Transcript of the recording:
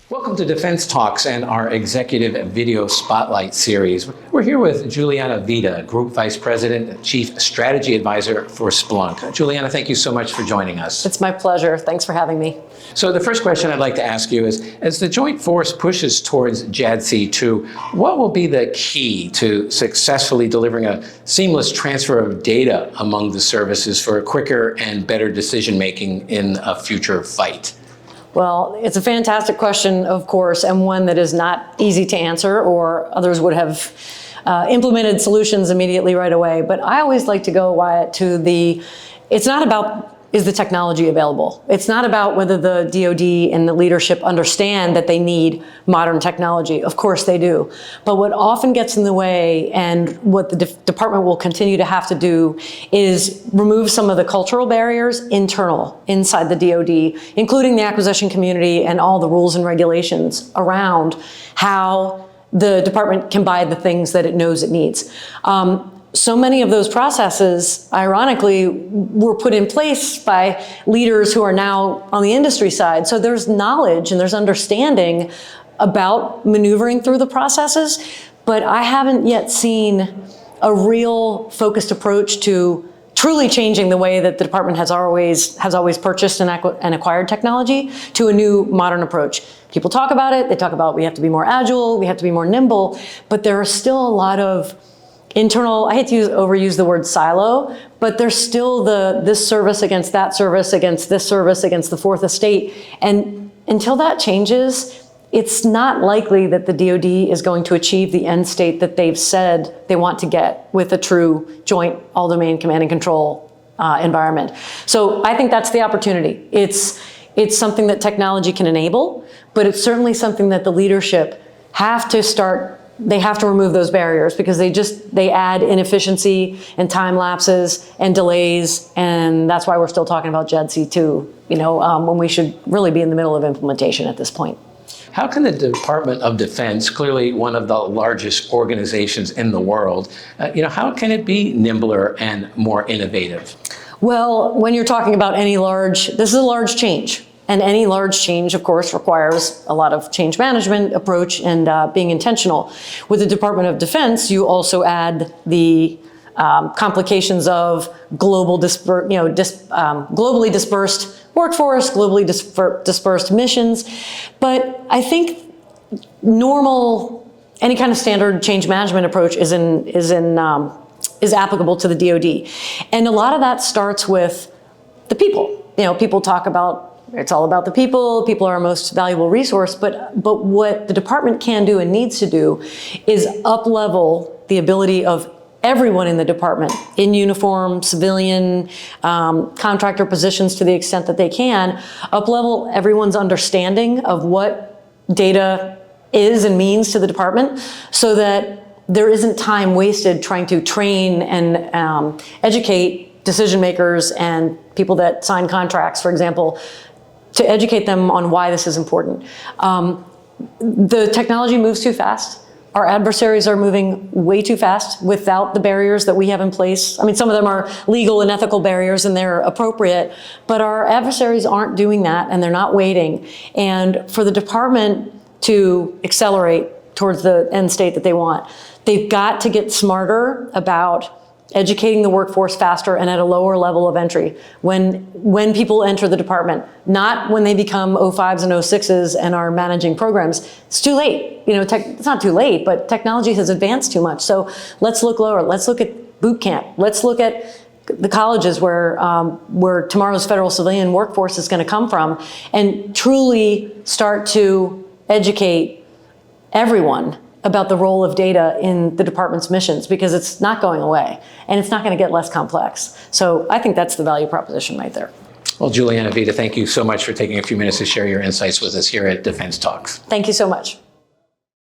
Welcome to Defense Talks and our executive video spotlight series. We're here with Juliana Vida, Group Vice President, Chief Strategy Advisor for Splunk. Juliana, thank you so much for joining us. It's my pleasure. Thanks for having me. So the first question I'd like to ask you is, as the Joint Force pushes towards JADC2, what will be the key to successfully delivering a seamless transfer of data among the services for quicker and better decision-making in a future fight? Well, it's a fantastic question, of course, and one that is not easy to answer, or others would have implemented solutions immediately right away. But I always like to go, Wyatt, to it's not about is the technology available. It's not about whether the DoD and the leadership understand that they need modern technology. Of course they do. But what often gets in the way, and what the department will continue to have to do, is remove some of the cultural barriers inside the DoD, including the acquisition community and all the rules and regulations around how the department can buy the things that it knows it needs. So many of those processes, ironically, were put in place by leaders who are now on the industry side. So there's knowledge and there's understanding about maneuvering through the processes, but I haven't yet seen a real focused approach to truly changing the way that the department has always purchased and acquired technology to a new modern approach. People talk about it, they talk about we have to be more agile, we have to be more nimble, but there are still a lot of internal, I hate to overuse the word silo, but there's still this service against that service, against this service, against the fourth estate. And until that changes, it's not likely that the DoD is going to achieve the end state that they've said they want to get with a true joint all-domain command and control environment. So I think that's the opportunity. It's something that technology can enable, but it's certainly something that the leadership they have to remove those barriers, because they add inefficiency and time lapses and delays, and that's why we're still talking about JADC2, when we should really be in the middle of implementation at this point. How can the Department of Defense, clearly one of the largest organizations in the world, how can it be nimbler and more innovative? Well, when you're talking about this is a large change. And any large change, of course, requires a lot of change management approach and being intentional. With the Department of Defense, you also add the complications of globally dispersed workforce, globally dispersed missions. But I think any kind of standard change management approach is applicable to the DoD. And a lot of that starts with the people. People talk about it's all about the people. People are our most valuable resource. But what the department can do and needs to do is up-level the ability of everyone in the department, in uniform, civilian, contractor positions to the extent that they can, up-level everyone's understanding of what data is and means to the department, so that there isn't time wasted trying to train and educate decision makers and people that sign contracts, for example, to educate them on why this is important. The technology moves too fast. Our adversaries are moving way too fast without the barriers that we have in place. I mean, some of them are legal and ethical barriers and they're appropriate, but our adversaries aren't doing that and they're not waiting. And for the department to accelerate towards the end state that they want, they've got to get smarter about educating the workforce faster and at a lower level of entry when people enter the department, not when they become O5s and O6s and are managing programs. It's too late. It's not too late, but technology has advanced too much. So let's look lower. Let's look at boot camp. Let's look at the colleges where tomorrow's federal civilian workforce is going to come from, and truly start to educate everyone about the role of data in the department's missions, because it's not going away and it's not going to get less complex. So I think that's the value proposition right there. Well, Juliana Vida, thank you so much for taking a few minutes to share your insights with us here at Defense Talks. Thank you so much.